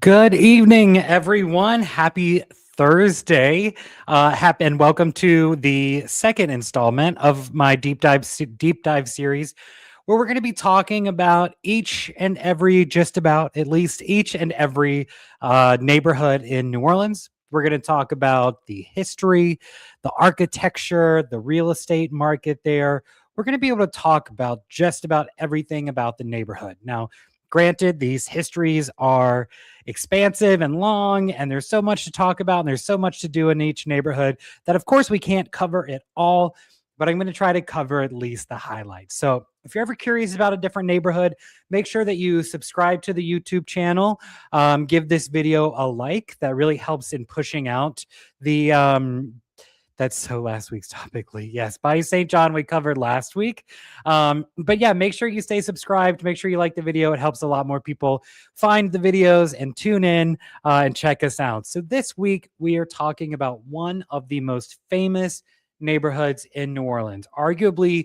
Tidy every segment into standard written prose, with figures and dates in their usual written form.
Good evening, everyone. Happy Thursday. And welcome to the second installment of my deep dive series, where we're going to be talking about each and every, just about at least each and every neighborhood in New Orleans. We're going to talk about the history, the architecture, the real estate market there. We're going to be able to talk about just about everything about the neighborhood. Now, granted, these histories are expansive and long, and there's so much to talk about, and there's so much to do in each neighborhood that, of course, we can't cover it all, but I'm going to try to cover at least the highlights. So if you're ever curious about a different neighborhood, make sure that you subscribe to the YouTube channel. Give this video a like. That really helps in pushing out the that's so last week's topic, Lee. Yes, Bayou St. John we covered last week. But yeah, make sure you stay subscribed. Make sure you like the video. It helps a lot more people find the videos and tune in and check us out. So this week we are talking about one of the most famous neighborhoods in New Orleans. Arguably,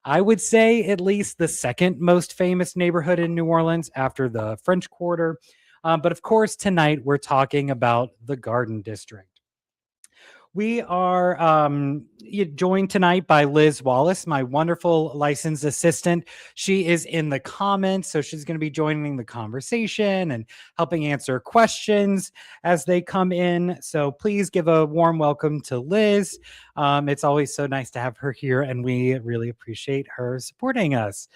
I would say at least the second most famous neighborhood in New Orleans after the French Quarter. But of course, tonight we're talking about the Garden District. We are joined tonight by Liz Wallace, my wonderful licensed assistant. She is in the comments, so she's going to be joining the conversation and helping answer questions as they come in. So please give a warm welcome to Liz. It's always so nice to have her here, and we really appreciate her supporting us.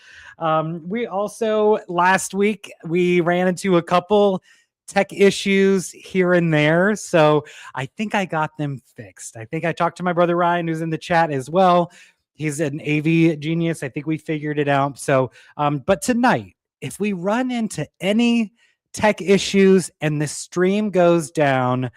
We also, last week, we ran into a couple tech issues here and there. So I think I got them fixed. I think I talked to my brother Ryan, who's in the chat as well. He's an AV genius. I think we figured it out. So, but tonight, if we run into any tech issues and the stream goes down,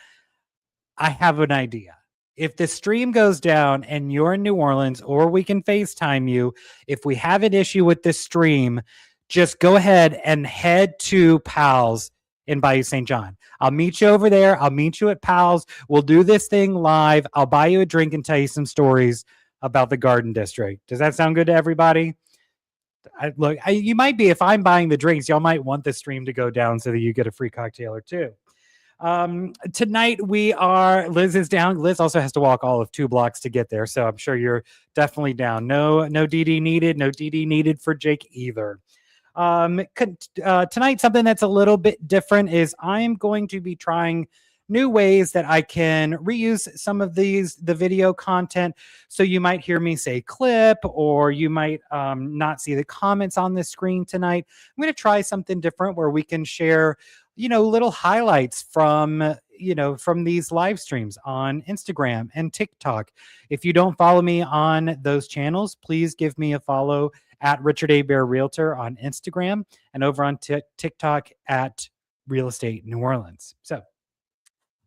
I have an idea. If the stream goes down and you're in New Orleans, or we can FaceTime you, if we have an issue with this stream, just go ahead and head to Pals in Bayou St. John. I'll meet you over there. I'll meet you at Pals. We'll do this thing live. I'll buy you a drink and tell you some stories about the Garden District. Does that sound good to everybody? You might be, if I'm buying the drinks, y'all might want the stream to go down so that you get a free cocktail or two. Tonight Liz is down. Liz also has to walk all of 2 blocks to get there. So I'm sure you're definitely down. No DD needed. No DD needed for Jake either. Tonight, something that's a little bit different is I'm going to be trying new ways that I can reuse some of the video content. So you might hear me say clip, or you might not see the comments on the screen tonight. I'm going to try something different where we can share, little highlights from these live streams on Instagram and TikTok. If you don't follow me on those channels, please give me a follow at Richard.Hebert Realtor on Instagram, and over on TikTok at Real Estate New Orleans. So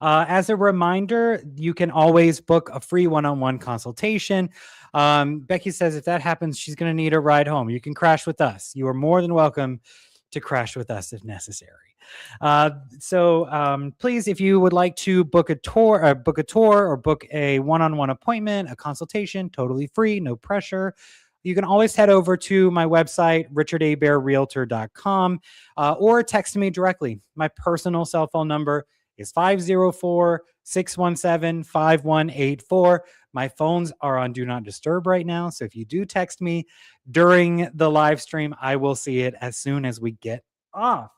as a reminder, you can always book a free one-on-one consultation. Becky says if that happens, she's going to need a ride home. You can crash with us. You are more than welcome to crash with us if necessary. So please, if you would like to book a tour or book a one-on-one appointment, a consultation, totally free, no pressure, you can always head over to my website, Richard.Hebert.com, or text me directly. My personal cell phone number is 504-617-5184. My phones are on Do Not Disturb right now. So if you do text me during the live stream, I will see it as soon as we get off.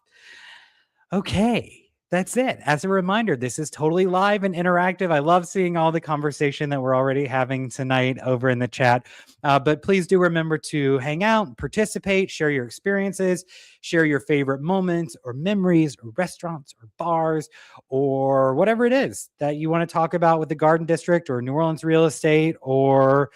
Okay. That's it. As a reminder, this is totally live and interactive. I love seeing all the conversation that we're already having tonight over in the chat. But please do remember to hang out, participate, share your experiences, share your favorite moments or memories or restaurants or bars or whatever it is that you want to talk about with the Garden District or New Orleans real estate, or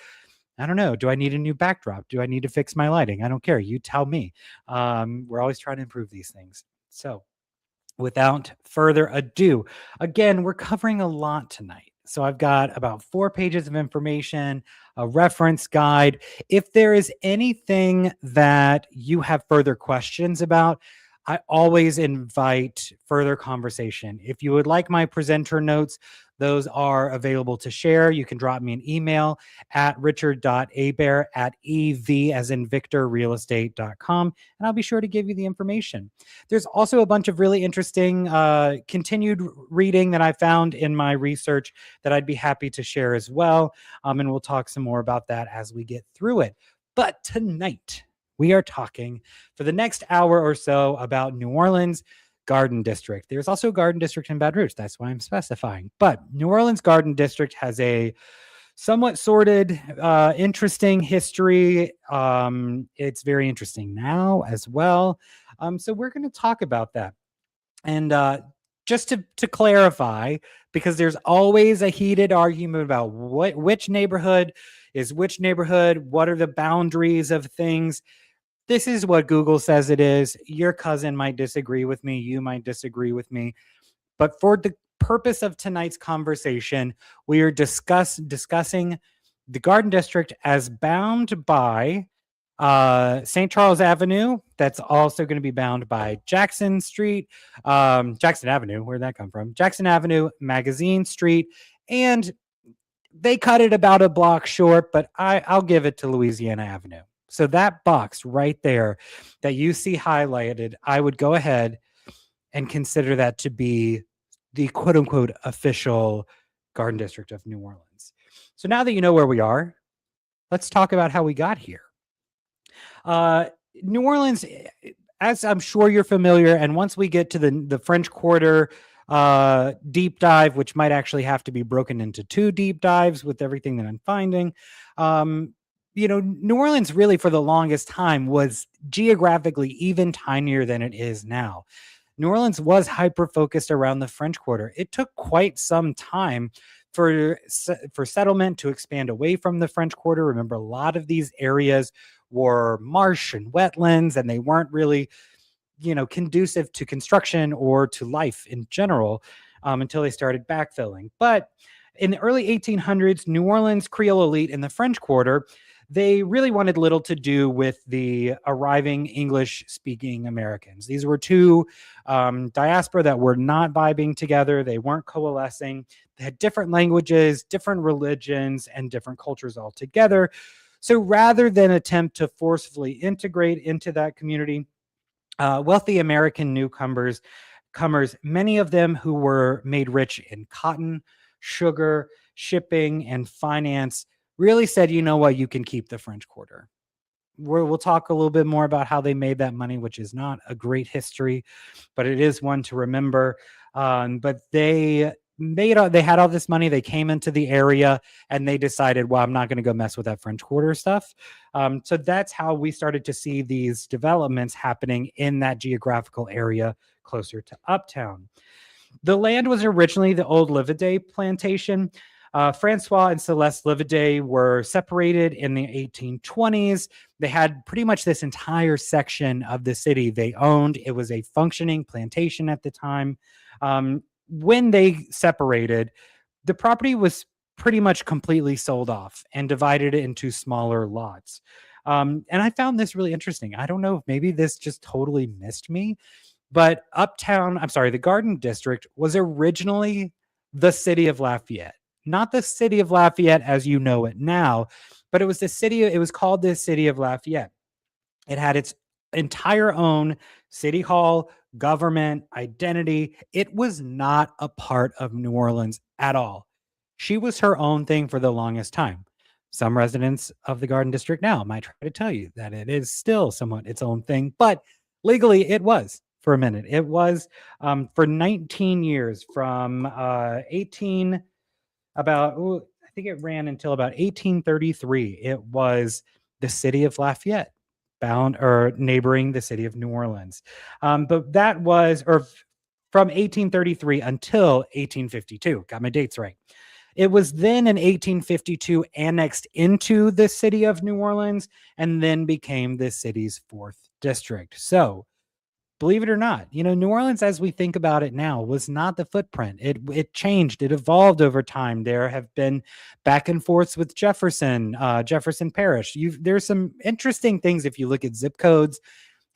I don't know. Do I need a new backdrop? Do I need to fix my lighting? I don't care. You tell me. We're always trying to improve these things. So without further ado, again, we're covering a lot tonight. So I've got about 4 pages of information, a reference guide. If there is anything that you have further questions about, I always invite further conversation. If you would like my presenter notes, Those are available to share. You can drop me an email at Richard.Hebert at EV as in Victor realestate.com, and I'll be sure to give you the information. There's also a bunch of really interesting continued reading that I found in my research that I'd be happy to share as well. And we'll talk some more about that as we get through it. But tonight, we are talking for the next hour or so about New Orleans Garden District. There's also a Garden District in Baton Rouge. That's why I'm specifying. But New Orleans Garden District has a somewhat sordid, interesting history. It's very interesting now as well. So we're going to talk about that. And just to clarify, because there's always a heated argument about which neighborhood is which neighborhood, what are the boundaries of things. This is what Google says it is. Your cousin might disagree with me. You might disagree with me. But for the purpose of tonight's conversation, we are discussing the Garden District as bound by St. Charles Avenue. That's also going to be bound by Jackson Street, Jackson Avenue. Where'd that come from? Jackson Avenue, Magazine Street, and they cut it about a block short, but I'll give it to Louisiana Avenue. So that box right there that you see highlighted, I would go ahead and consider that to be the quote unquote official Garden District of New Orleans. So now that you know where we are, let's talk about how we got here. New Orleans, as I'm sure you're familiar, and once we get to the French Quarter deep dive, which might actually have to be broken into two deep dives with everything that I'm finding, New Orleans really for the longest time was geographically even tinier than it is now. New Orleans was hyper-focused around the French Quarter. It took quite some time for settlement to expand away from the French Quarter. Remember, a lot of these areas were marsh and wetlands, and they weren't really, conducive to construction or to life in general until they started backfilling. But in the early 1800s, New Orleans Creole elite in the French Quarter, they really wanted little to do with the arriving English-speaking Americans. These were two diaspora that were not vibing together. They weren't coalescing. They had different languages, different religions, and different cultures altogether. So rather than attempt to forcefully integrate into that community, wealthy American newcomers, many of them who were made rich in cotton, sugar, shipping, and finance, really said, you know what, you can keep the French Quarter. We'll talk a little bit more about how they made that money, which is not a great history, but it is one to remember. But they had all this money. They came into the area and they decided, well, I'm not going to go mess with that French Quarter stuff. So that's how we started to see these developments happening in that geographical area closer to Uptown. The land was originally the old Livaday plantation. Francois and Celeste Livaday were separated in the 1820s. They had pretty much this entire section of the city they owned. It was a functioning plantation at the time. When they separated, the property was pretty much completely sold off and divided into smaller lots. And I found this really interesting. I don't know if maybe this just totally missed me, but the Garden District was originally the city of Lafayette. Not the city of Lafayette as you know it now, but it was called the city of Lafayette. It had its entire own city hall, government, identity. It was not a part of New Orleans at all. She was her own thing for the longest time. Some residents of the Garden District now might try to tell you that it is still somewhat its own thing, but legally it was for a minute. It was for 19 years from I think it ran until about 1833. It was the city of Lafayette, neighboring the city of New Orleans. But that was, from 1833 until 1852. Got my dates right. It was then in 1852 annexed into the city of New Orleans and then became the city's 4th district. So believe it or not, New Orleans, as we think about it now, was not the footprint. It changed. It evolved over time. There have been back and forths with Jefferson Parish. There's some interesting things if you look at zip codes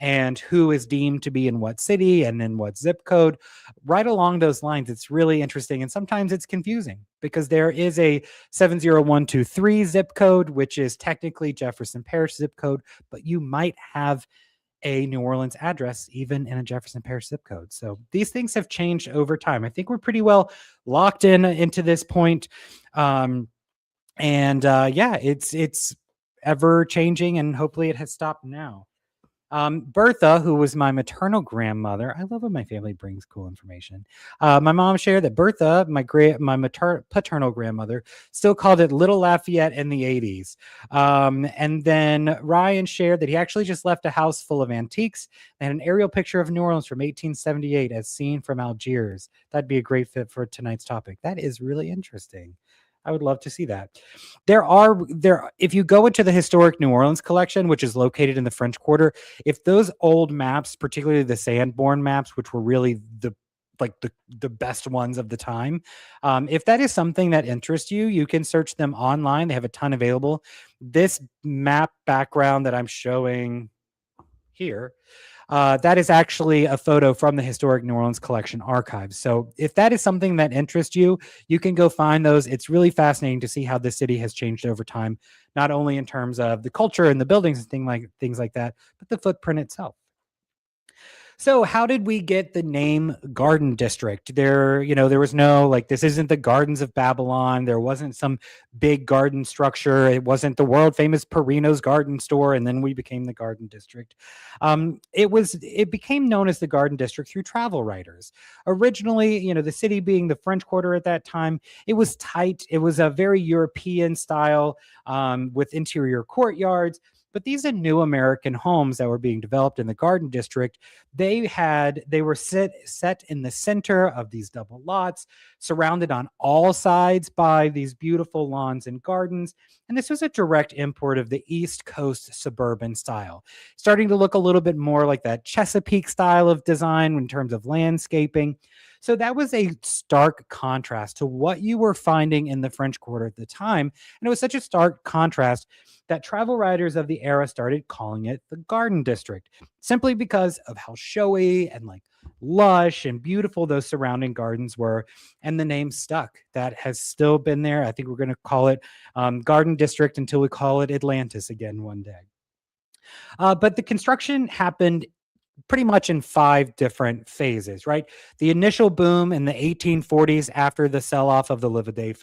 and who is deemed to be in what city and in what zip code. Right along those lines, it's really interesting. And sometimes it's confusing because there is a 70123 zip code, which is technically Jefferson Parish zip code, but you might have a New Orleans address, even in a Jefferson Parish zip code. So these things have changed over time. I think we're pretty well locked in into this point. Yeah, it's ever changing, and hopefully it has stopped now. Bertha, who was my maternal grandmother, I love when my family brings cool information. My mom shared that Bertha, my paternal grandmother, still called it Little Lafayette in the 80s. And then Ryan shared that he actually just left a house full of antiques and an aerial picture of New Orleans from 1878 as seen from Algiers. That'd be a great fit for tonight's topic. That is really interesting. I would love to see that. If you go into the historic New Orleans collection, which is located in the French Quarter, if those old maps, particularly the Sanborn maps, which were really the best ones of the time, if that is something that interests you, you can search them online. They have a ton available. This map background that I'm showing here, that is actually a photo from the Historic New Orleans Collection archives. So if that is something that interests you, you can go find those. It's really fascinating to see how the city has changed over time, not only in terms of the culture and the buildings and things like that, but the footprint itself. So how did we get the name Garden District? There was no, like, this isn't the Gardens of Babylon. There wasn't some big garden structure. It wasn't the world famous Perino's Garden Store. And then we became the Garden District. It became known as the Garden District through travel writers. Originally, the city being the French Quarter at that time, it was tight. It was a very European style, with interior courtyards. But these are new American homes that were being developed in the Garden District. They were set in the center of these double lots, surrounded on all sides by these beautiful lawns and gardens. And this was a direct import of the East Coast suburban style, starting to look a little bit more like that Chesapeake style of design in terms of landscaping. So that was a stark contrast to what you were finding in the French Quarter at the time. And it was such a stark contrast that travel writers of the era started calling it the Garden District, simply because of how showy and like lush and beautiful those surrounding gardens were. And the name stuck. That has still been there. I think we're going to call it Garden District until we call it Atlantis again one day. But the construction happened pretty much in 5 different phases, right? The initial boom in the 1840s after the sell-off of the Livaday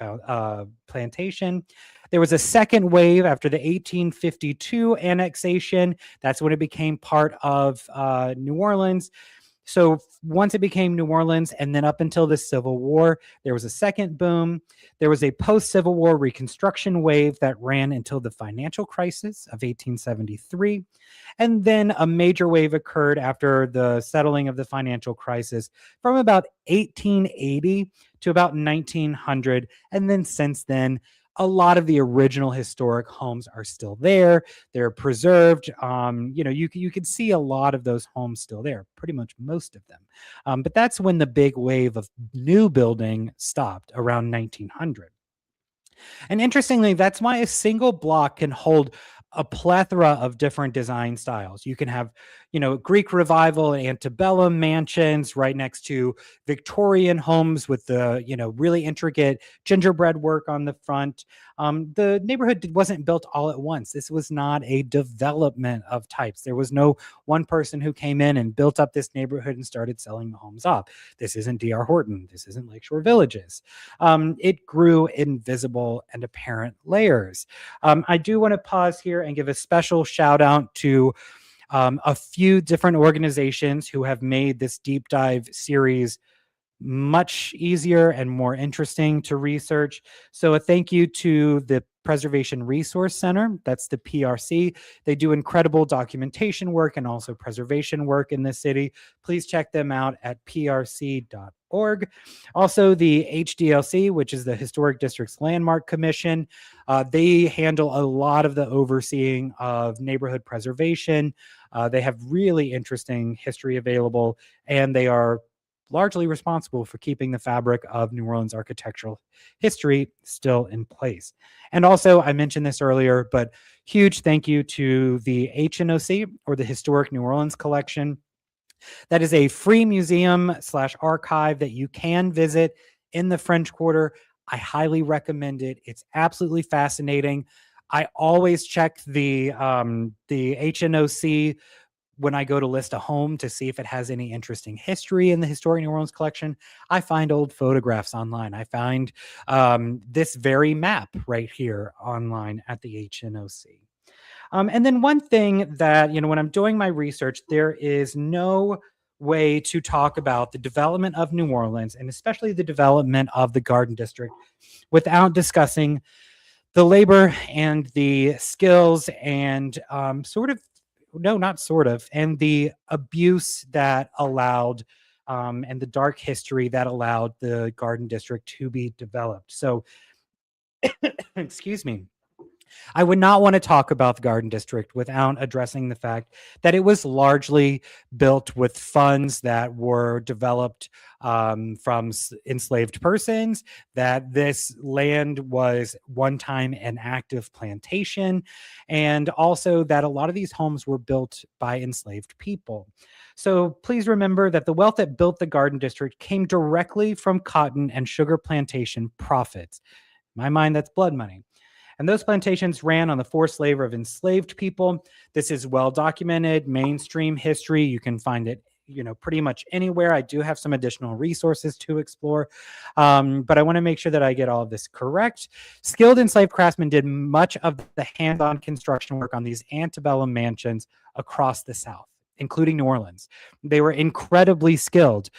plantation. There was a second wave after the 1852 annexation. That's when it became part of New Orleans. So once it became New Orleans, and then up until the Civil War, there was a second boom. There was a post-Civil War reconstruction wave that ran until the financial crisis of 1873. And then a major wave occurred after the settling of the financial crisis from about 1880 to about 1900. And then since then, a lot of the original historic homes are still there. They're preserved. You can see a lot of those homes still there, pretty much most of them. But that's when the big wave of new building stopped around 1900. And interestingly, that's why a single block can hold a plethora of different design styles. You can have, Greek Revival and antebellum mansions right next to Victorian homes with the, really intricate gingerbread work on the front. The neighborhood wasn't built all at once. This was not a development of types. There was no one person who came in and built up this neighborhood and started selling the homes off. This isn't D.R. Horton. This isn't Lakeshore Villages. It grew in visible and apparent layers. I do want to pause here and give a special shout out to a few different organizations who have made this deep dive series much easier and more interesting to research. So a thank you to the Preservation Resource Center. That's the PRC. They do incredible documentation work and also preservation work in the city. Please check them out at prc.org. Also, the HDLC, which is the Historic Districts Landmark Commission. They handle a lot of the overseeing of neighborhood preservation. They have really interesting history available, and they are largely responsible for keeping the fabric of New Orleans architectural history still in place. And also, I mentioned this earlier, but huge thank you to the HNOC, or the Historic New Orleans Collection. That is a free museum slash archive that you can visit in the French Quarter. I highly recommend it. It's absolutely fascinating. I always check the HNOC when I go to list a home to see if it has any interesting history in the Historic New Orleans collection. I find old photographs online. I find this very map right here online at the HNOC. And then one thing that, when I'm doing my research, there is no way to talk about the development of New Orleans, and especially the development of the Garden District, without discussing the labor and the skills and and the abuse that allowed and the dark history that allowed the Garden District to be developed. So, excuse me. I would not want to talk about the Garden District without addressing the fact that it was largely built with funds that were developed from enslaved persons, that this land was one time an active plantation, and also that a lot of these homes were built by enslaved people. So please remember that the wealth that built the Garden District came directly from cotton and sugar plantation profits. In my mind, that's blood money. And those plantations ran on the forced labor of enslaved people. This is well documented, mainstream history. You can find it, pretty much anywhere. I do have some additional resources to explore, but I want to make sure that I get all of this correct. Skilled enslaved craftsmen did much of the hands-on construction work on these antebellum mansions across the South, including New Orleans. They were incredibly skilled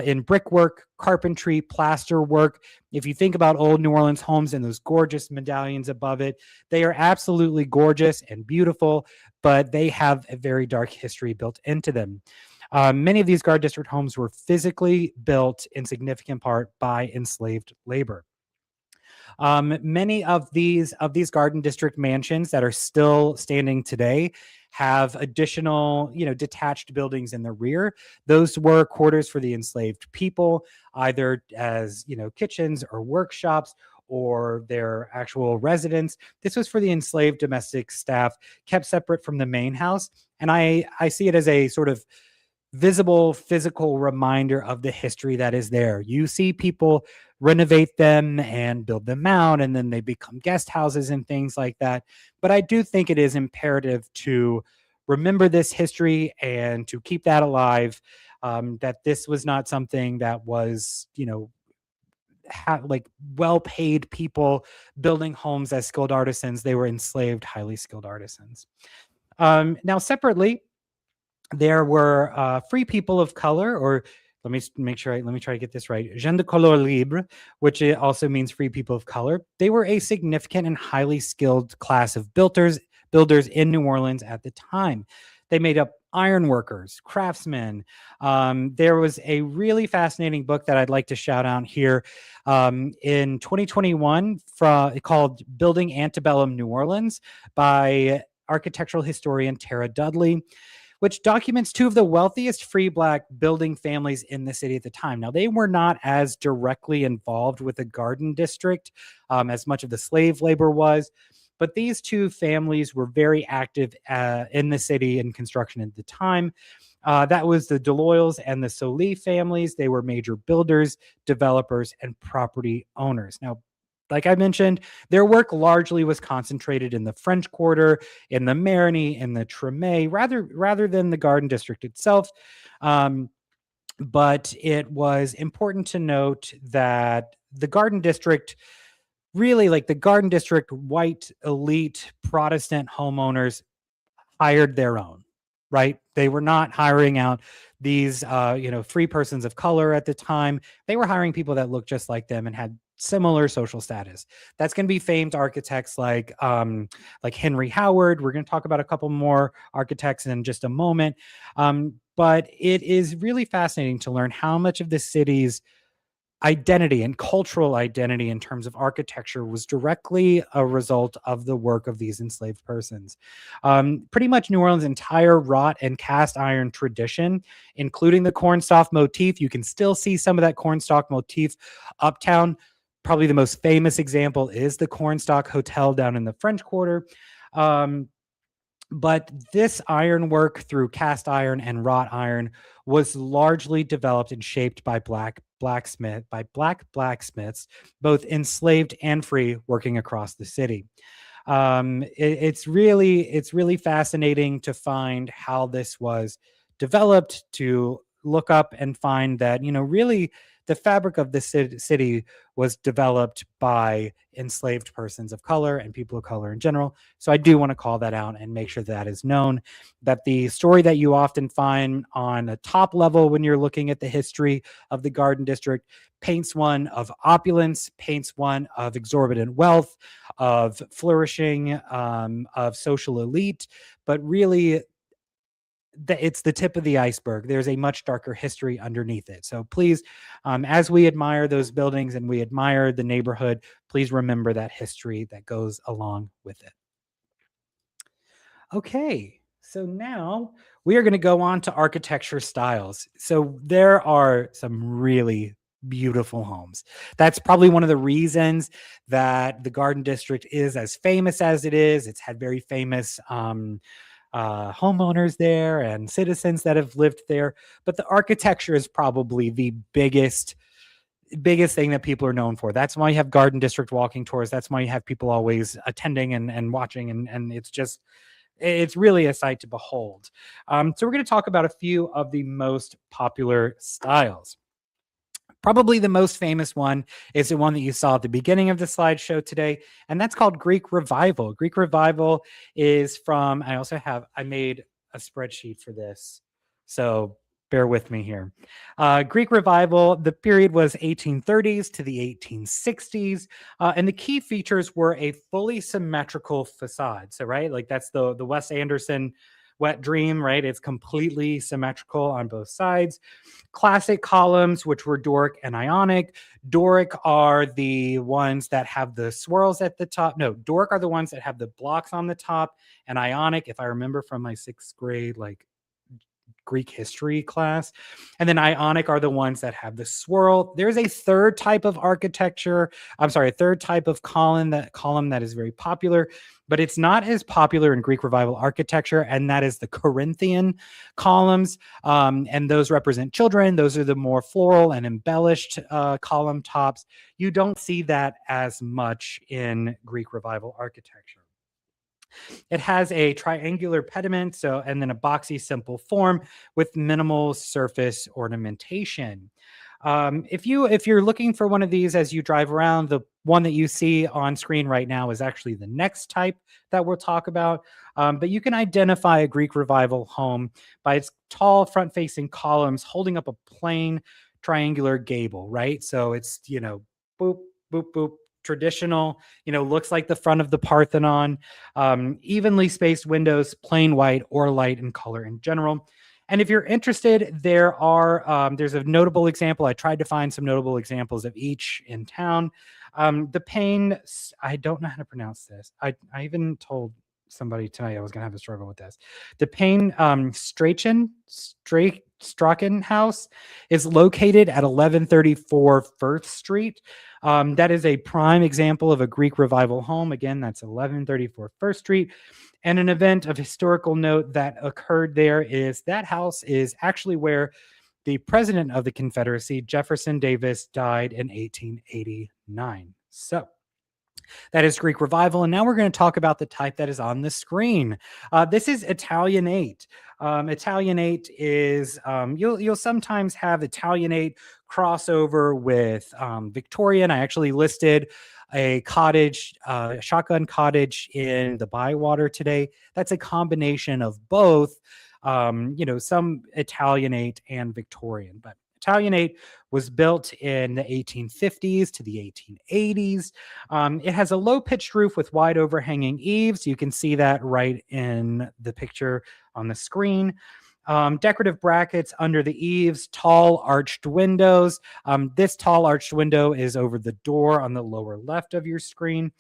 in brickwork, carpentry, plaster work. If you think about old New Orleans homes and those gorgeous medallions above it, they are absolutely gorgeous and beautiful, but they have a very dark history built into them. Many of these Garden District homes were physically built in significant part by enslaved labor. Many of these Garden District mansions that are still standing today have additional, detached buildings in the rear. Those were quarters for the enslaved people, either as, kitchens or workshops, or their actual residence. This was for the enslaved domestic staff, kept separate from the main house. And I see it as a sort of visible physical reminder of the history that is there. You see people renovate them and build them out, and then they become guest houses and things like that. But I do think it is imperative to remember this history and to keep that alive, that this was not something that was, like well-paid people building homes as skilled artisans. They were enslaved, highly skilled artisans. Now, separately, there were free people of color, or let me try to get this right. Gens de couleur libre, which also means free people of color. They were a significant and highly skilled class of builders in New Orleans at the time. They made up iron workers, craftsmen. There was a really fascinating book that I'd like to shout out here in 2021 called Building Antebellum New Orleans by architectural historian Tara Dudley, which documents two of the wealthiest free Black building families in the city at the time. Now, they were not as directly involved with the Garden District as much of the slave labor was, but these two families were very active in the city in construction at the time. That was the DeLoyles and the Solis families. They were major builders, developers, and property owners. Now, like I mentioned, their work largely was concentrated in the French Quarter, in the Marigny, in the Treme, rather than the Garden District itself. But it was important to note that the Garden District, really, like the Garden District, white elite Protestant homeowners hired their own, right? They were not hiring out these, free persons of color at the time. They were hiring people that looked just like them and had similar social status. That's going to be famed architects like Henry Howard. We're going to talk about a couple more architects in just a moment. But it is really fascinating to learn how much of the city's identity and cultural identity in terms of architecture was directly a result of the work of these enslaved persons. Pretty much New Orleans' entire wrought and cast iron tradition, including the cornstalk motif, you can still see some of that cornstalk motif uptown. Probably the most famous example is the Cornstalk Hotel down in the French Quarter. Um, but this ironwork through cast iron and wrought iron was largely developed and shaped by black blacksmiths, both enslaved and free, working across the city. It's really fascinating to find how this was developed, to look up and find that, really the fabric of the city was developed by enslaved persons of color and people of color in general. So I do want to call that out and make sure that is known, that the story that you often find on a top level when you're looking at the history of the Garden District paints one of opulence, paints one of exorbitant wealth, of flourishing, of social elite, but really it's the tip of the iceberg. There's a much darker history underneath it. So please, as we admire those buildings and we admire the neighborhood, please remember that history that goes along with it. Okay, so now we are going to go on to architecture styles. So there are some really beautiful homes. That's probably one of the reasons that the Garden District is as famous as it is. It's had very famous homeowners there and citizens that have lived there. But the architecture is probably the biggest thing that people are known for. That's why you have Garden District walking tours. That's why you have people always attending and watching. And it's really a sight to behold. So we're going to talk about a few of the most popular styles. Probably the most famous one is the one that you saw at the beginning of the slideshow today, and that's called Greek Revival. Greek Revival is from, I made a spreadsheet for this, so bear with me here. Greek Revival, the period was 1830s to the 1860s, and the key features were a fully symmetrical facade. So, right, like that's the Wes Anderson Wet Dream, right? It's completely symmetrical on both sides. Classic columns, which were Doric and Ionic. Doric are the ones that have the swirls at the top. No, Doric are the ones that have the blocks on the top. And Ionic, if I remember from my 6th grade, like Greek history class. And then Ionic are the ones that have the swirl. There's a third type of architecture. A third type of column that is very popular, but it's not as popular in Greek Revival architecture, and that is the Corinthian columns. And those represent children. Those are the more floral and embellished column tops. You don't see that as much in Greek Revival architecture. It has a triangular pediment, and then a boxy simple form with minimal surface ornamentation. If you're looking for one of these as you drive around, the one that you see on screen right now is actually the next type that we'll talk about. But you can identify a Greek Revival home by its tall front-facing columns holding up a plain triangular gable, right? So it's, boop, boop, boop, traditional, looks like the front of the Parthenon, evenly spaced windows, plain white or light in color in general. And if you're interested, there's a notable example. I tried to find some notable examples of each in town. The pane, I don't know how to pronounce this. I even told somebody tonight I was going to have a struggle with this. The Payne Strachan House is located at 1134 Firth Street. That is a prime example of a Greek Revival home. Again, that's 1134 First Street. And an event of historical note that occurred there is that house is actually where the president of the Confederacy, Jefferson Davis, died in 1889. So that is Greek Revival. And now we're going to talk about the type that is on the screen. This is Italianate. Italianate is, you'll sometimes have Italianate crossover with Victorian. I actually listed a cottage, shotgun cottage in the Bywater today. That's a combination of both, some Italianate and Victorian. But Italianate was built in the 1850s to the 1880s. It has a low-pitched roof with wide overhanging eaves. You can see that right in the picture on the screen. Decorative brackets under the eaves, tall arched windows. This tall arched window is over the door on the lower left of your screen.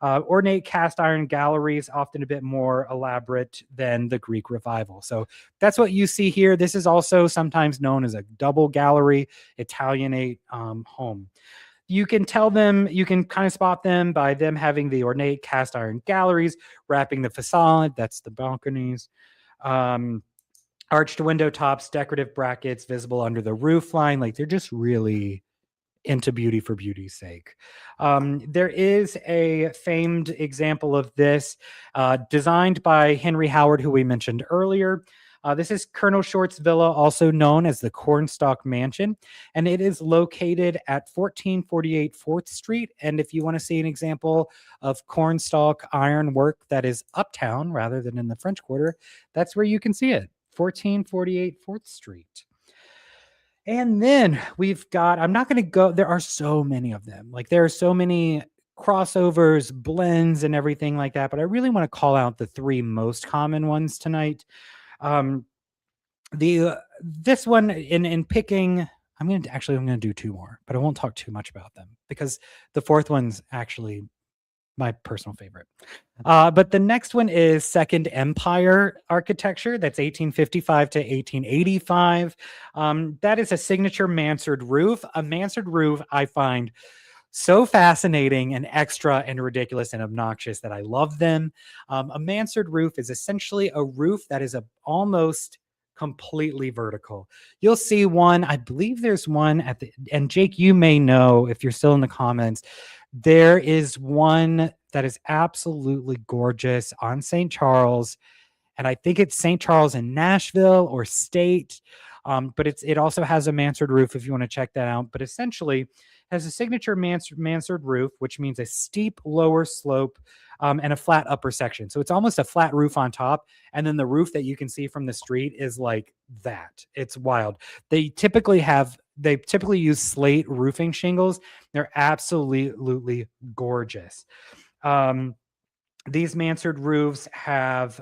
Ornate cast iron galleries, often a bit more elaborate than the Greek Revival. So that's what you see here. This is also sometimes known as a double gallery Italianate home. You can tell them, you can kind of spot them by them having the ornate cast iron galleries wrapping the facade. That's the balconies. Arched window tops, decorative brackets visible under the roof line. Like they're just really into beauty for beauty's sake. There is a famed example of this designed by Henry Howard, who we mentioned earlier. This is Colonel Short's villa, also known as the Cornstalk Mansion, and it is located at 1448 4th Street. And if you want to see an example of Cornstalk ironwork that is uptown rather than in the French Quarter, that's where you can see it, 1448 4th Street. And then we've got, I'm not going to go, there are so many of them. Like there are so many crossovers, blends, and everything like that. But I really want to call out the three most common ones tonight. This one in picking, I'm going to do two more, but I won't talk too much about them because the fourth one's actually my personal favorite. But the next one is Second Empire architecture. That's 1855 to 1885. That is a signature mansard roof. A mansard roof I find so fascinating and extra and ridiculous and obnoxious that I love them. A mansard roof is essentially a roof that is almost completely vertical. You'll see one, I believe there's one at the, and Jake, you may know if you're still in the comments, there is one that is absolutely gorgeous on St. Charles. And I think it's St. Charles in Nashville or State. But it also has a mansard roof if you want to check that out. But essentially has a signature mansard roof, which means a steep lower slope and a flat upper section. So it's almost a flat roof on top. And then the roof that you can see from the street is like that. It's wild. They typically use slate roofing shingles. They're absolutely gorgeous. These mansard roofs have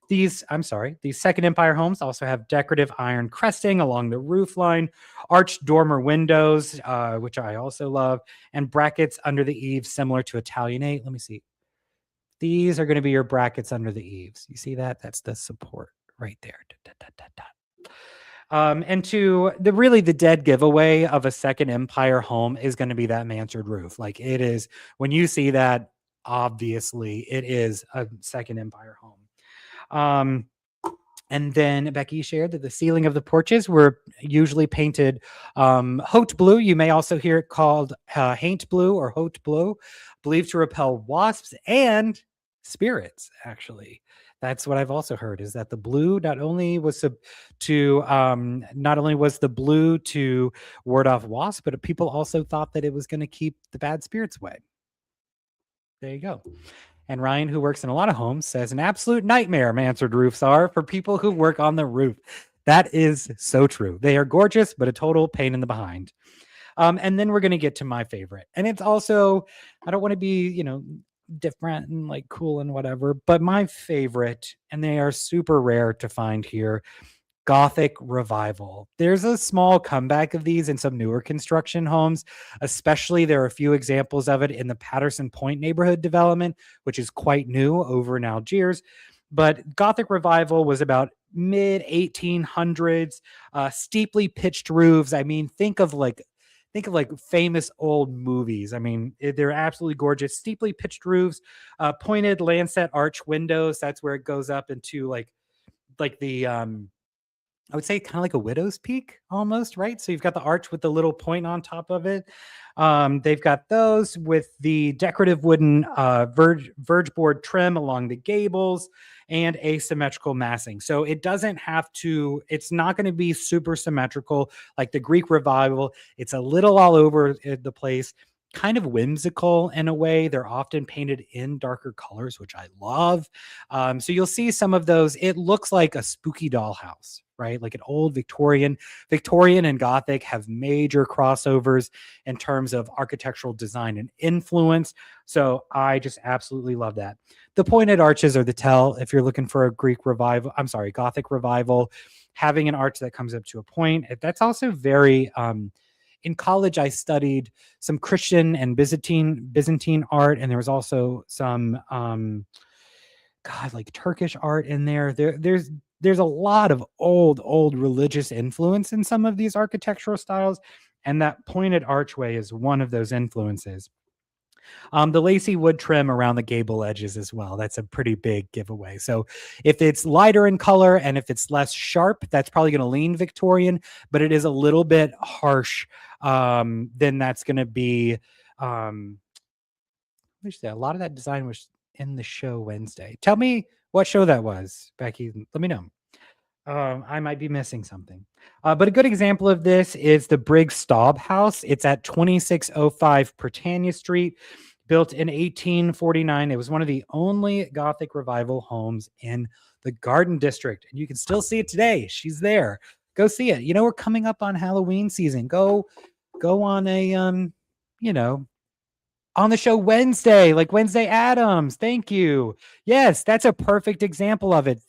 these Second Empire homes also have decorative iron cresting along the roof line, arched dormer windows, which I also love, and brackets under the eaves similar to Italianate. Let me see. These are going to be your brackets under the eaves. You see that? That's the support right there. And to the dead giveaway of a Second Empire home is going to be that mansard roof. Like it is, when you see that, obviously it is a Second Empire home. And then Becky shared that the ceiling of the porches were usually painted haute blue. You may also hear it called haint blue or haute blue, believed to repel wasps and spirits, actually. That's what I've also heard, is that the blue not only was the blue to ward off wasps, but people also thought that it was going to keep the bad spirits away. There you go. And Ryan, who works in a lot of homes, says an absolute nightmare mansard roofs are for people who work on the roof. That is so true. They are gorgeous, but a total pain in the behind. And then we're going to get to my favorite. And it's also, I don't want to be, different and like cool and whatever, but my favorite, and they are super rare to find here, Gothic Revival. There's a small comeback of these in some newer construction homes, especially there are a few examples of it in the Patterson Point neighborhood development, which is quite new over in Algiers. But Gothic Revival was about mid 1800s, steeply pitched roofs. I mean, think of famous old movies. I mean, they're absolutely gorgeous. Steeply pitched roofs, pointed lancet arch windows. That's where it goes up into like the I would say kind of like a widow's peak almost, right? So you've got the arch with the little point on top of it. They've got those with the decorative wooden verge board trim along the gables and asymmetrical massing. So it doesn't have to, it's not going to be super symmetrical like the Greek Revival. It's a little all over the place. kind of whimsical in a way. They're often painted in darker colors, which I love. So you'll see some of those. It looks like a spooky dollhouse, right? Like an old Victorian and Gothic have major crossovers in terms of architectural design and influence. So I just absolutely love that. The pointed arches are the tell if you're looking for a Gothic revival, having an arch that comes up to a point. That's also very in college I studied some Christian and Byzantine art, and there was also some like Turkish art in there. There's a lot of old religious influence in some of these architectural styles, and that pointed archway is one of those influences. The lacy wood trim around the gable edges as well. That's a pretty big giveaway. So if it's lighter in color and if it's less sharp, that's probably going to lean Victorian, but it is a little bit harsh. Then that's going to be, a lot of that design was in the show Wednesday. Tell me what show that was, Becky. Let me know. I might be missing something. But a good example of this is the Briggs Staub House. It's at 2605 Britannia Street, built in 1849. It was one of the only Gothic revival homes in the Garden District. And you can still see it today. She's there. Go see it. We're coming up on Halloween season. Go on a, on the show Wednesday, like Wednesday Addams. Thank you. Yes, that's a perfect example of it.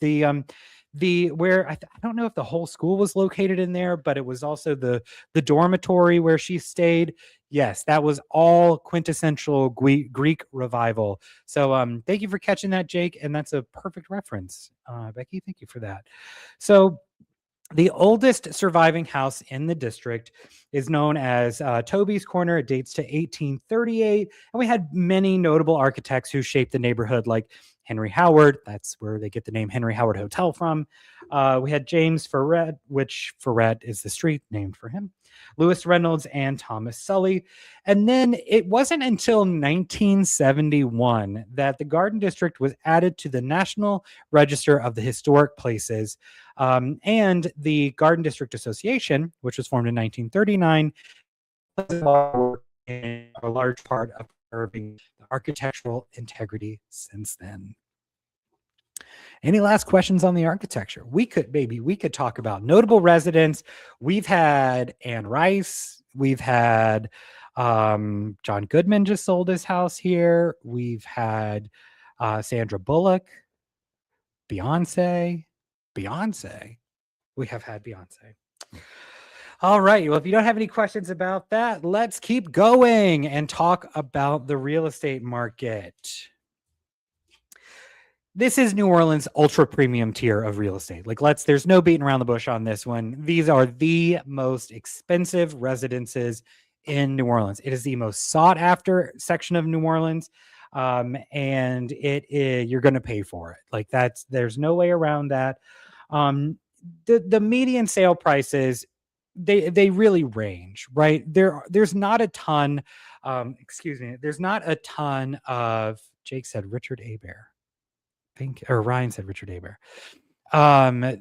Where I don't know if the whole school was located in there, but it was also the dormitory where she stayed. Yes, that was all quintessential Greek revival. So thank you for catching that, Jake, and that's a perfect reference. Becky, thank you for that. So the oldest surviving house in the district is known as Toby's Corner. It dates to 1838, and we had many notable architects who shaped the neighborhood, like Henry Howard. That's where they get the name Henry Howard Hotel from. We had James Ferret, which Ferret is the street named for him, Lewis Reynolds, and Thomas Sully. And then it wasn't until 1971 that the Garden District was added to the National Register of the Historic Places. And the Garden District Association, which was formed in 1939, in a large part of preserving the architectural integrity since then. Any last questions on the architecture? We could talk about notable residents. We've had Anne Rice. We've had John Goodman just sold his house here. We've had Sandra Bullock, Beyonce. We have had Beyonce. All right. Well, if you don't have any questions about that, let's keep going and talk about the real estate market. This is New Orleans' ultra premium tier of real estate. There's no beating around the bush on this one. These are the most expensive residences in New Orleans. It is the most sought after section of New Orleans. And you're going to pay for it. There's no way around that. The median sale prices, they really range, right? There's not a ton. There's not a ton of. Jake said Richard.Hebert. Ryan said Richard.Hebert.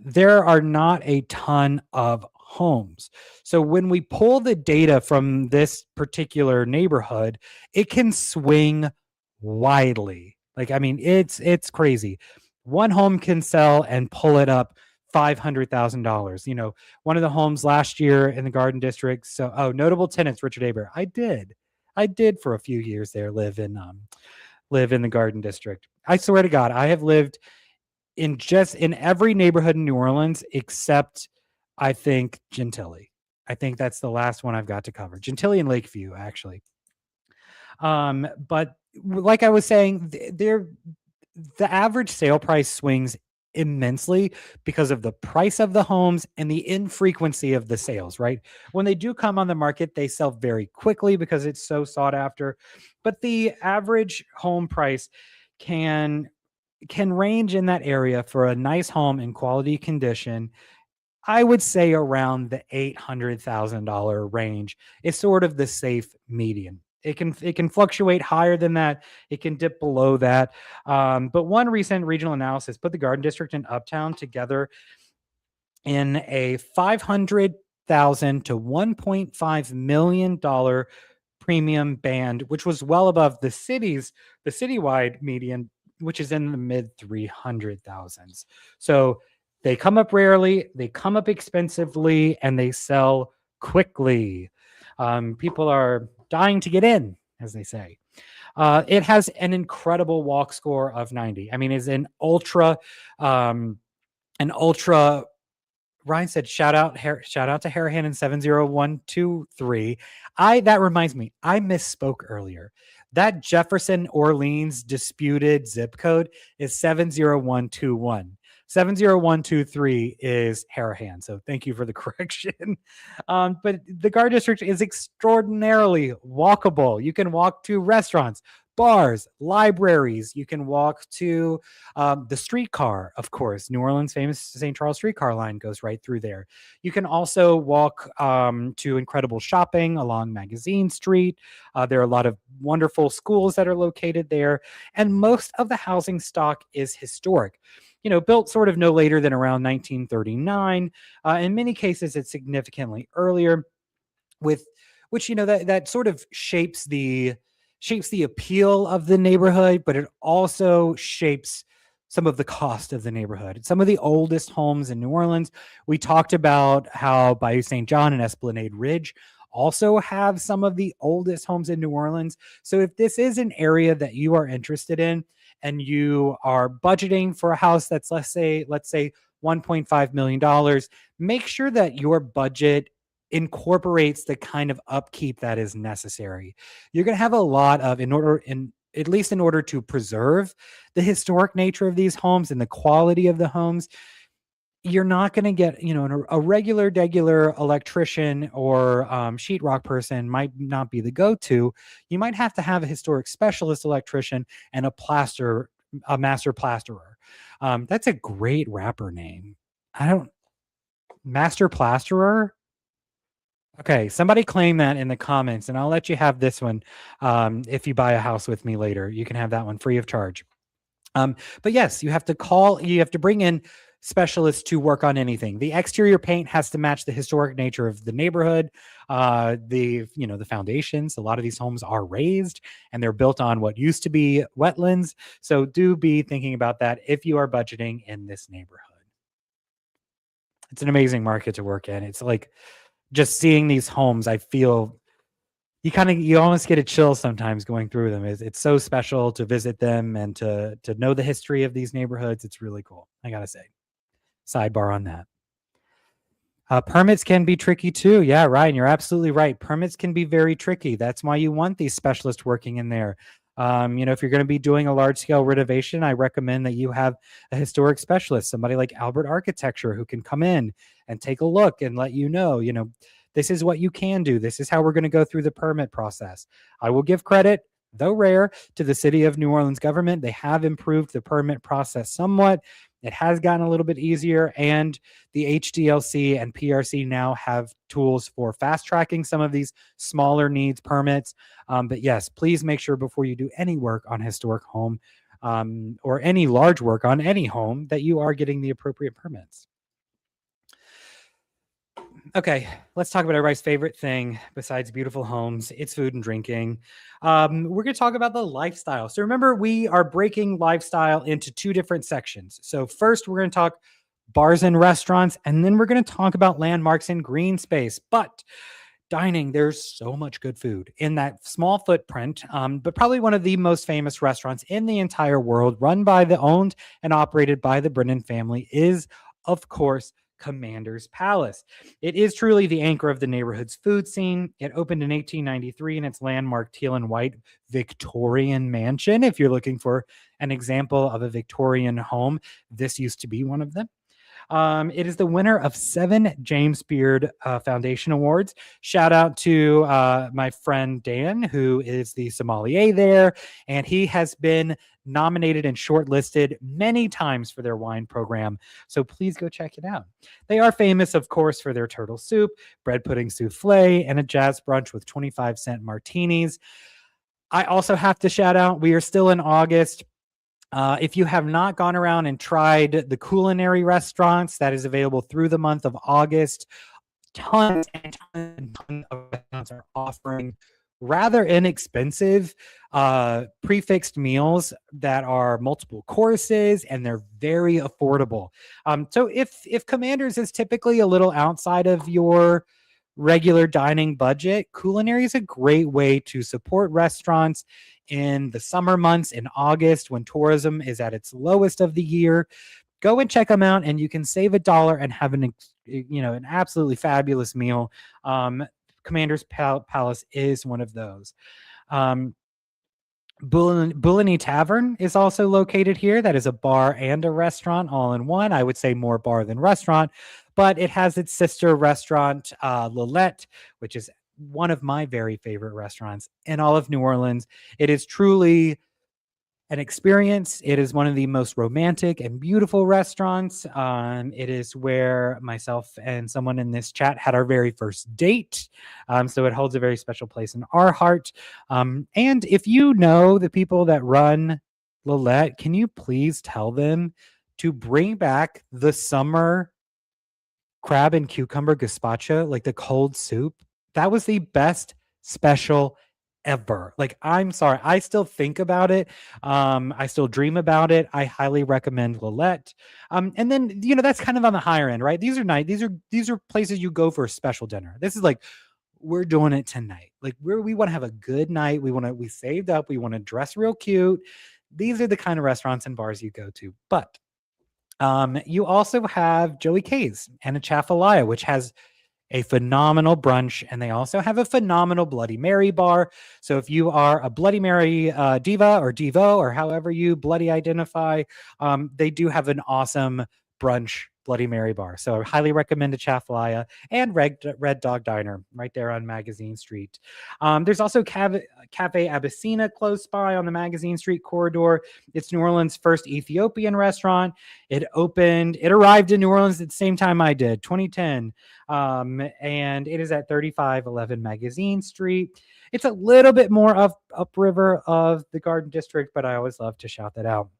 There are not a ton of homes. So when we pull the data from this particular neighborhood, it can swing widely. It's crazy. One home can sell and pull it up $500,000. One of the homes last year in the Garden District. So, notable tenants, Richard.Hebert. I did for a few years there live in the Garden District. I swear to God, I have lived in every neighborhood in New Orleans except, I think, Gentilly. I think that's the last one I've got to cover. Gentilly and Lakeview, actually. But like I was saying, the average sale price swings immensely because of the price of the homes and the infrequency of the sales, right? When they do come on the market, they sell very quickly because it's so sought after. But the average home price can range in that area for a nice home in quality condition. I would say around the $800,000 range is sort of the safe median. It can fluctuate higher than that. It can dip below that. But one recent regional analysis put the Garden District and Uptown together in a $500,000 to $1.5 million premium band, which was well above the citywide median, which is in the mid 300,000s. So they come up rarely, they come up expensively, and they sell quickly. People are dying to get in, as they say. It has an incredible walk score of 90. I mean, it's an ultra. Ryan said, shout out to Harahan 70123. That reminds me, I misspoke earlier. That Jefferson Orleans disputed zip code is 70121. 70123 is Harahan. So thank you for the correction. But the Gar District is extraordinarily walkable. You can walk to restaurants, bars, libraries. You can walk to the streetcar, of course. New Orleans' famous St. Charles streetcar line goes right through there. You can also walk to incredible shopping along Magazine Street. There are a lot of wonderful schools that are located there. And most of the housing stock is historic. Built sort of no later than around 1939. In many cases, it's significantly earlier, with which that sort of shapes the appeal of the neighborhood, but it also shapes some of the cost of the neighborhood. Some of the oldest homes in New Orleans, we talked about how Bayou St. John and Esplanade Ridge also have some of the oldest homes in New Orleans. So if this is an area that you are interested in and you are budgeting for a house that's let's say $1.5 million, make sure that your budget incorporates the kind of upkeep that is necessary. You're going to have a lot of, at least in order to preserve the historic nature of these homes and the quality of the homes, you're not going to get, a regular electrician or sheetrock person might not be the go-to. You might have to have a historic specialist electrician and a master plasterer. That's a great rapper name. Master plasterer. Okay, somebody claim that in the comments, and I'll let you have this one. If you buy a house with me later, you can have that one free of charge. But yes, you have to bring in specialists to work on anything. The exterior paint has to match the historic nature of the neighborhood. The foundations, a lot of these homes are raised and they're built on what used to be wetlands. So do be thinking about that if you are budgeting in this neighborhood. It's an amazing market to work in. It's like just seeing these homes, I feel you almost get a chill sometimes going through them. It's so special to visit them and to know the history of these neighborhoods. It's really cool, I gotta say. Sidebar on that. Permits can be tricky too. Yeah, Ryan, you're absolutely right. Permits can be very tricky. That's why you want these specialists working in there. If you're going to be doing a large scale renovation, I recommend that you have a historic specialist, somebody like Albert Architecture, who can come in and take a look and let you know, this is what you can do. This is how we're going to go through the permit process. I will give credit, though rare, to the city of New Orleans government. They have improved the permit process somewhat. It has gotten a little bit easier, and the HDLC and PRC now have tools for fast tracking some of these smaller needs permits. But yes, please make sure before you do any work on historic home or any large work on any home that you are getting the appropriate permits. Okay, let's talk about everybody's favorite thing besides beautiful homes. It's food and drinking. We're going to talk about the lifestyle. So remember, we are breaking lifestyle into two different sections. So first, we're going to talk bars and restaurants, and then we're going to talk about landmarks and green space. But dining, there's so much good food in that small footprint, but probably one of the most famous restaurants in the entire world, owned and operated by the Brennan family, is, of course, Commander's Palace. It is truly the anchor of the neighborhood's food scene. It opened in 1893 in its landmark teal and white Victorian mansion. If you're looking for an example of a Victorian home, this used to be one of them. It is the winner of 7 James Beard Foundation Awards. Shout out to my friend Dan, who is the sommelier there, and he has been nominated and shortlisted many times for their wine program. So please go check it out. They are famous, of course, for their turtle soup, bread pudding souffle, and a jazz brunch with 25-cent martinis. I also have to shout out, we are still in August. If you have not gone around and tried the culinary restaurants, that is available through the month of August. Tons and tons of restaurants are offering rather inexpensive prefixed meals that are multiple courses, and they're very affordable. So if Commanders is typically a little outside of your regular dining budget, culinary is a great way to support restaurants in the summer months in August when tourism is at its lowest of the year. Go and check them out, and you can save $1 and have an absolutely fabulous meal. Commander's Palace is one of those. Bulani Tavern is also located here. That is a bar and a restaurant all in one. I would say more bar than restaurant, but it has its sister restaurant, Lillette, which is one of my very favorite restaurants in all of New Orleans. It is truly an experience. It is one of the most romantic and beautiful restaurants. It is where myself and someone in this chat had our very first date. So it holds a very special place in our heart. And if you know the people that run Lillette, can you please tell them to bring back the summer crab and cucumber gazpacho, like the cold soup? That was the best special ever. Like, I'm sorry, I still think about it. I still dream about it. I highly recommend Lillette. And then that's kind of on the higher end, right? These are nice. These are places you go for a special dinner. This is like, we're doing it tonight. Like, we want to have a good night. We saved up. We want to dress real cute. These are the kind of restaurants and bars you go to. But you also have Joey K's and a Chafalaya, which has a phenomenal brunch, and they also have a phenomenal Bloody Mary bar. So if you are a Bloody Mary diva or devo or however you bloody identify, they do have an awesome brunch Bloody Mary bar. So I highly recommend a Chafalaya and Red Dog Diner right there on Magazine Street. There's also Cafe Abyssina close by on the Magazine Street corridor. It's New Orleans' first Ethiopian restaurant. It arrived in New Orleans at the same time I did, 2010. And it is at 3511 Magazine Street. It's a little bit more upriver of the Garden District, but I always love to shout that out.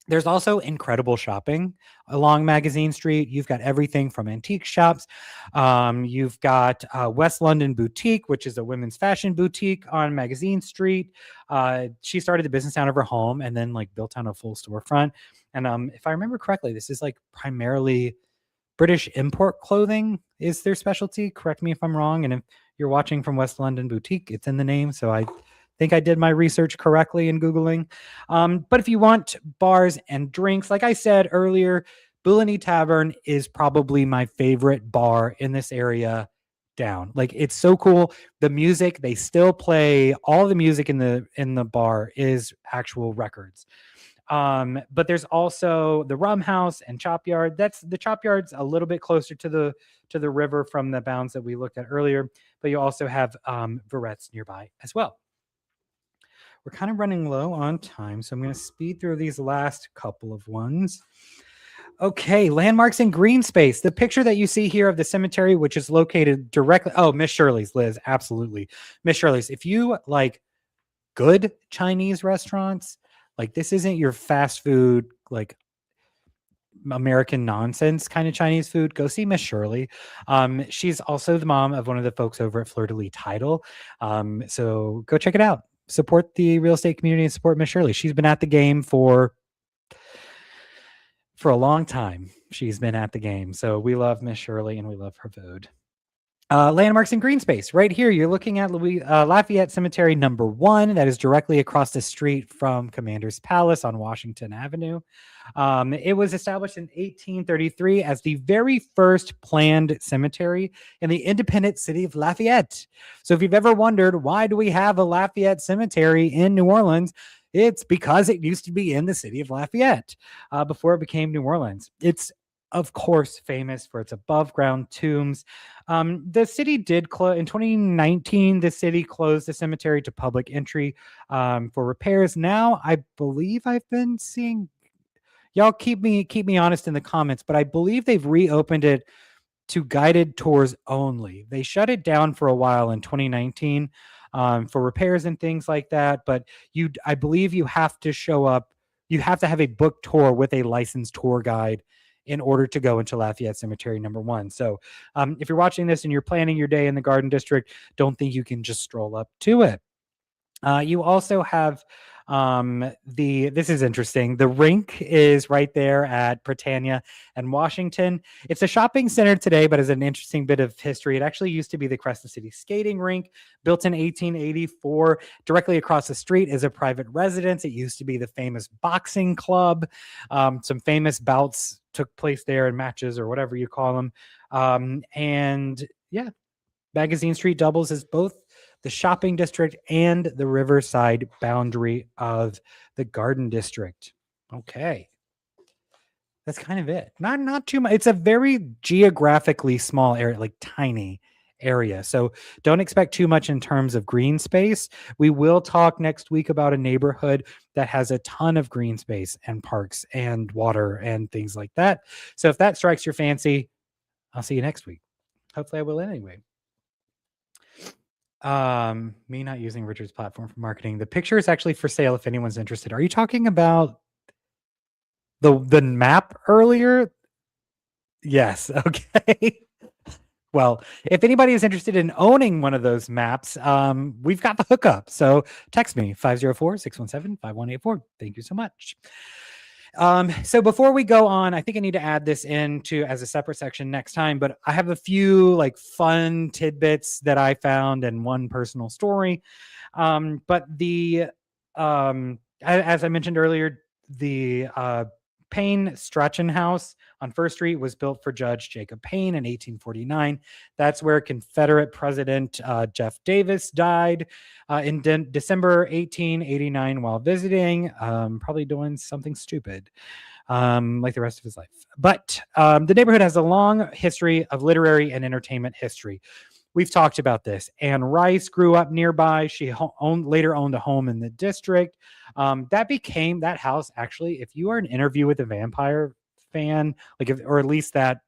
There's also incredible shopping along Magazine Street. You've got everything from antique shops. You've got West London Boutique, which is a women's fashion boutique on Magazine Street. She started the business out of her home and then built out a full storefront. And if I remember correctly, this is primarily British import clothing is their specialty. Correct me if I'm wrong. And if you're watching from West London Boutique, it's in the name. So I think I did my research correctly in Googling. But if you want bars and drinks, like I said earlier, Bulani Tavern is probably my favorite bar in this area down. It's so cool. The music, they still play, all the music in the bar is actual records. But there's also the Rum House and Chop Yard. The Chop Yard's a little bit closer to the river from the bounds that we looked at earlier, but you also have Veret's nearby as well. We're kind of running low on time, so I'm going to speed through these last couple of ones. Okay, landmarks in green space. The picture that you see here of the cemetery, which is located directly... Oh, Miss Shirley's, Liz, absolutely. Miss Shirley's. If you like good Chinese restaurants, this isn't your fast food, American nonsense kind of Chinese food, go see Miss Shirley. She's also the mom of one of the folks over at Fleur de Lis Title. So go check it out. Support the real estate community and support Miss Shirley. She's been at the game for a long time. She's been at the game. So we love Miss Shirley and we love her food. Landmarks in green space. Right here, you're looking at Lafayette Cemetery number 1. That is directly across the street from Commander's Palace on Washington Avenue. It was established in 1833 as the very first planned cemetery in the independent city of Lafayette. So if you've ever wondered, why do we have a Lafayette Cemetery in New Orleans? It's because it used to be in the city of Lafayette before it became New Orleans. It's, of course, famous for its above ground tombs. The city did close in 2019. The city closed the cemetery to public entry for repairs. Now, I believe I've been seeing, y'all keep me honest in the comments, but I believe they've reopened it to guided tours only. They shut it down for a while in 2019 for repairs and things like that. But I believe you have to show up. You have to have a book tour with a licensed tour guide in order to go into Lafayette Cemetery number 1. So if you're watching this and you're planning your day in the Garden District, don't think you can just stroll up to it. You also have this is interesting. The rink is right there at Britannia and Washington. It's a shopping center today, but as an interesting bit of history, it actually used to be the Crescent City skating rink, built in 1884. Directly across the street is a private residence. It used to be the famous boxing club. Some famous bouts took place there, and matches, or whatever you call them. And yeah, Magazine Street doubles as both the shopping district and the riverside boundary of the Garden District. Okay. That's kind of it. Not too much. It's a very geographically small area, like tiny area. So don't expect too much in terms of green space. We will talk next week about a neighborhood that has a ton of green space and parks and water and things like that. So if that strikes your fancy, I'll see you next week. Hopefully I will anyway. Me not using Richard's platform for marketing. The picture is actually for sale if anyone's interested. Are you talking about the map earlier? Yes. Okay. Well, if anybody is interested in owning one of those maps, we've got the hookup. So text me 504-617-5184. Thank you so much. So before we go on, I think I need to add this into as a separate section next time, but I have a few like fun tidbits that I found and one personal story. But as I mentioned earlier, the Payne Strachan House on First Street was built for Judge Jacob Payne in 1849. That's where Confederate President Jeff Davis died in December 1889 while visiting, probably doing something stupid like the rest of his life. But the neighborhood has a long history of literary and entertainment history. We've talked about this. Anne Rice grew up nearby. She later owned a home in the district. That house, actually, if you are an Interview with a Vampire fan, or at least that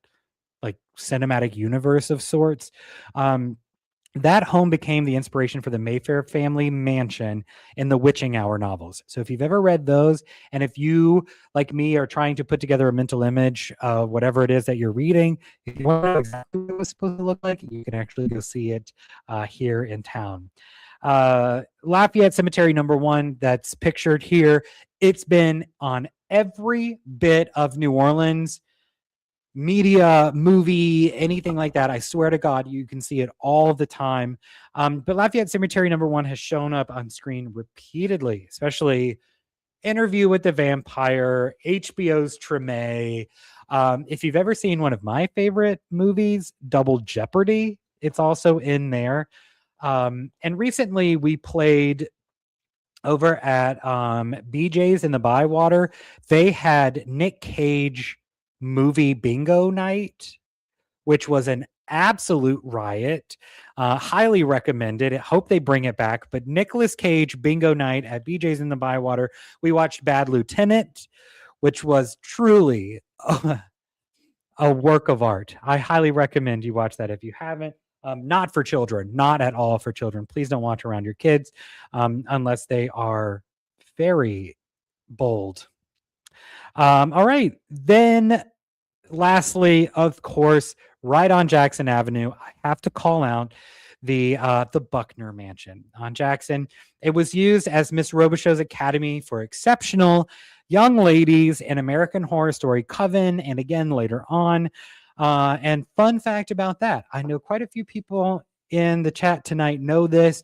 like cinematic universe of sorts, that home became the inspiration for the Mayfair family mansion in the Witching Hour novels. So if you've ever read those, and if you, like me, are trying to put together a mental image of whatever it is that you're reading, if you want to know exactly what it was supposed to look like, you can actually go see it here in town. Lafayette Cemetery number 1 that's pictured here, it's been on every bit of New Orleans media, movie, anything like that. I swear to God, you can see it all the time. But Lafayette Cemetery number 1 has shown up on screen repeatedly, especially Interview with the Vampire, HBO's Treme. If you've ever seen one of my favorite movies, Double Jeopardy, it's also in there. And recently we played over at BJ's in the Bywater. They had Nick Cage movie bingo night, which was an absolute riot. Highly recommended. I hope they bring it back. But Nicolas Cage bingo night at BJ's in the Bywater. We watched Bad Lieutenant, which was truly a work of art. I highly recommend you watch that if you haven't. Not for children, not at all for children. Please don't watch around your kids unless they are very bold. All right. Then lastly, of course, right on Jackson Avenue, I have to call out the Buckner Mansion on Jackson. It was used as Miss Robichaux's Academy for exceptional young ladies in American Horror Story Coven, and again later on. And fun fact about that, I know quite a few people in the chat tonight know this,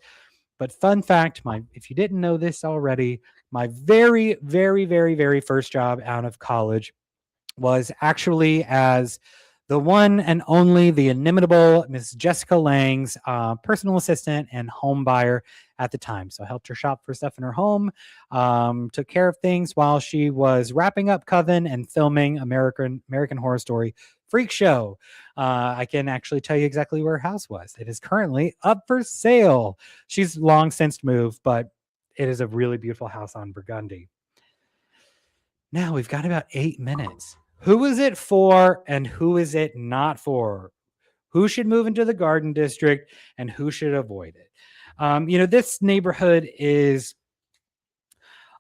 but fun fact, if you didn't know this already, my very, very, very, very first job out of college was actually as the one and only, the inimitable Miss Jessica Lang's personal assistant and home buyer at the time. So I helped her shop for stuff in her home, took care of things while she was wrapping up Coven and filming American Horror Story Freak Show. I can actually tell you exactly where her house was. It is currently up for sale. She's long since moved, but it is a really beautiful house on Burgundy. Now we've got about 8 minutes. Who is it for and who is it not for? Who should move into the Garden District and who should avoid it? This neighborhood is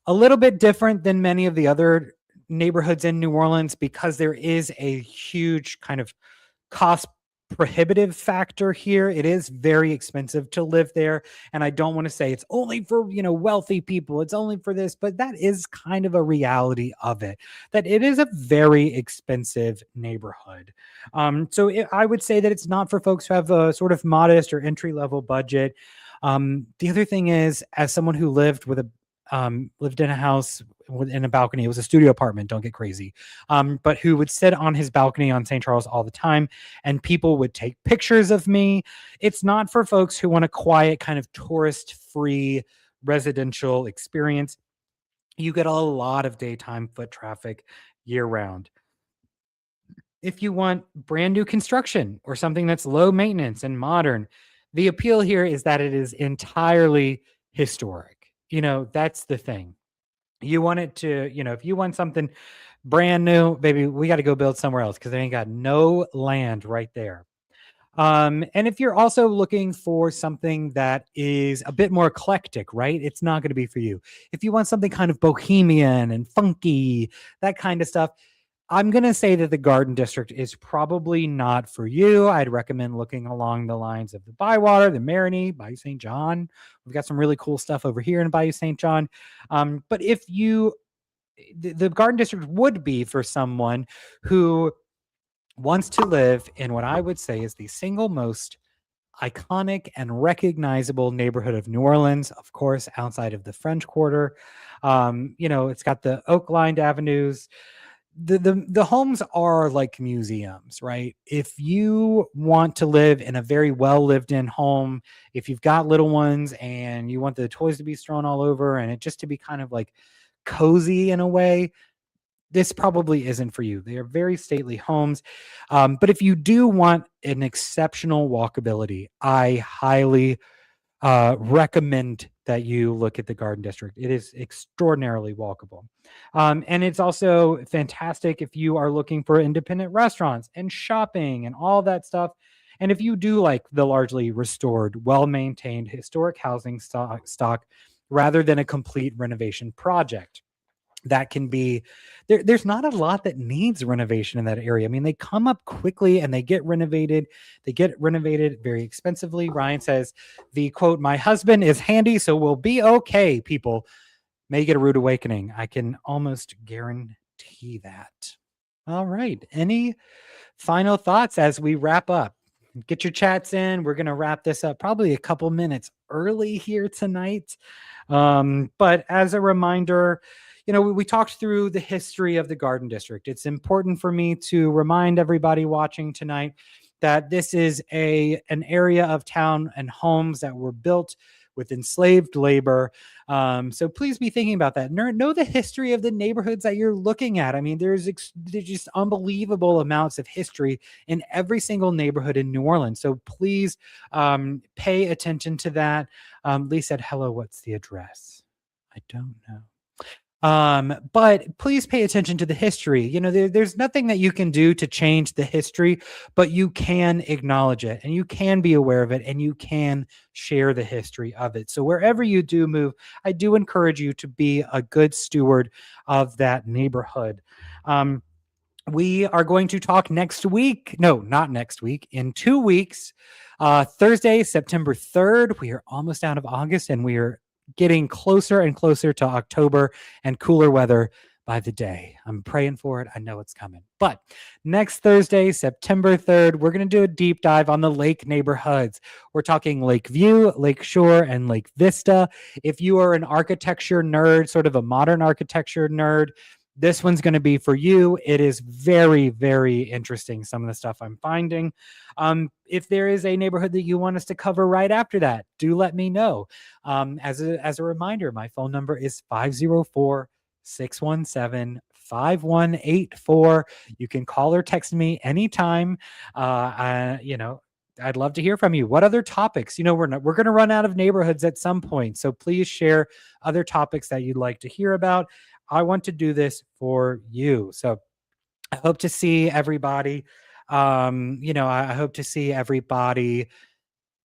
a little bit different than many of the other neighborhoods in New Orleans because there is a huge kind of cost prohibitive factor here. It is very expensive to live there. And I don't want to say it's only for, wealthy people. It's only for this, but that is kind of a reality of it, that it is a very expensive neighborhood. I would say that it's not for folks who have a sort of modest or entry level budget. The other thing is, as someone who lived in a house in a balcony, it was a studio apartment, don't get crazy, but who would sit on his balcony on St. Charles all the time, and people would take pictures of me. It's not for folks who want a quiet, kind of tourist free residential experience. You get a lot of daytime foot traffic year round. If you want brand new construction or something that's low maintenance and modern, the appeal here is that it is entirely historic. That's the thing. You want it to, if you want something brand new, baby, we got to go build somewhere else because they ain't got no land right there. And if you're also looking for something that is a bit more eclectic, right? It's not going to be for you. If you want something kind of bohemian and funky, that kind of stuff, I'm going to say that the Garden District is probably not for you. I'd recommend looking along the lines of the Bywater, the Marigny, Bayou St. John. We've got some really cool stuff over here in Bayou St. John. But the Garden District would be for someone who wants to live in what I would say is the single most iconic and recognizable neighborhood of New Orleans, of course, outside of the French Quarter. It's got the oak-lined avenues. The homes are like museums, right? If you want to live in a very well lived in home, if you've got little ones and you want the toys to be strewn all over and it just to be kind of like cozy in a way, this probably isn't for you. They are very stately homes. But if you do want an exceptional walkability, I highly recommend that you look at the Garden District. It is extraordinarily walkable. And it's also fantastic if you are looking for independent restaurants and shopping and all that stuff. And if you do like the largely restored, well-maintained historic housing stock rather than a complete renovation project. That can be there's not a lot that needs renovation in that area. I mean, they come up quickly and they get renovated. They get renovated very expensively. Ryan says the quote, "My husband is handy, so we'll be okay, people." May get a rude awakening. I can almost guarantee that. All right. Any final thoughts as we wrap up? Get your chats in. We're going to wrap this up probably a couple minutes early here tonight. But as a reminder, we talked through the history of the Garden District. It's important for me to remind everybody watching tonight that this is an area of town and homes that were built with enslaved labor. So please be thinking about that. Know the history of the neighborhoods that you're looking at. I mean, there's just unbelievable amounts of history in every single neighborhood in New Orleans. So please pay attention to that. Lee said, "Hello, what's the address?" I don't know. But please pay attention to the history. There's nothing that you can do to change the history, but you can acknowledge it and you can be aware of it and you can share the history of it. So wherever you do move, I do encourage you to be a good steward of that neighborhood. We are going to talk next week. No, not next week. In 2 weeks, Thursday, September 3rd. We are almost out of August and we are getting closer and closer to October and cooler weather by the day. I'm praying for it. I know it's coming. But next Thursday, September 3rd, we're going to do a deep dive on the lake neighborhoods. We're talking Lake View, Lake Shore, and Lake Vista. If you are an architecture nerd, sort of a modern architecture nerd, this one's going to be for you. It is very, very interesting, some of the stuff I'm finding. If there is a neighborhood that you want us to cover right after that, do let me know. As a reminder, my phone number is 504-617-5184. You can call or text me anytime. I'd love to hear from you. What other topics? We're going to run out of neighborhoods at some point. So please share other topics that you'd like to hear about. I want to do this for you. So I hope to see everybody. I hope to see everybody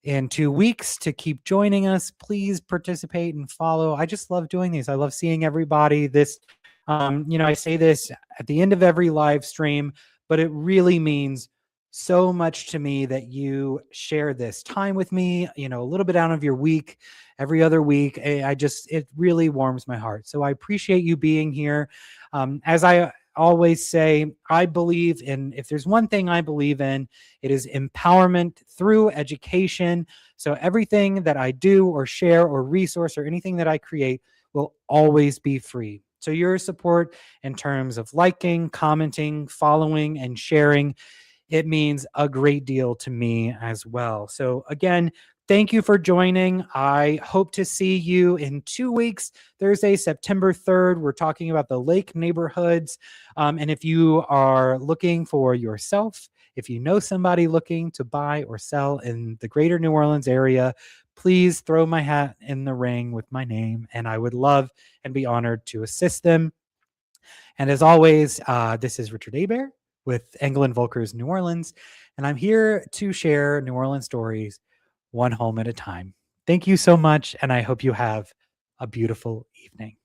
in 2 weeks to keep joining us. Please participate and follow. I just love doing these. I love seeing everybody. This I say this at the end of every live stream, but it really means so much to me that you share this time with me, a little bit out of your week, every other week. It really warms my heart. So I appreciate you being here. As I always say, I believe in, if there's one thing I believe in, it is empowerment through education. So everything that I do or share or resource or anything that I create will always be free. So your support in terms of liking, commenting, following, and sharing, it means a great deal to me as well. So again, thank you for joining. I hope to see you in 2 weeks, Thursday, September 3rd. We're talking about the lake neighborhoods. And if you are looking for yourself, if you know somebody looking to buy or sell in the greater New Orleans area, please throw my hat in the ring with my name, and I would love and be honored to assist them. And as always, this is Richard.Hebert with Engelin Volkers New Orleans, and I'm here to share New Orleans stories one home at a time. Thank you so much, and I hope you have a beautiful evening.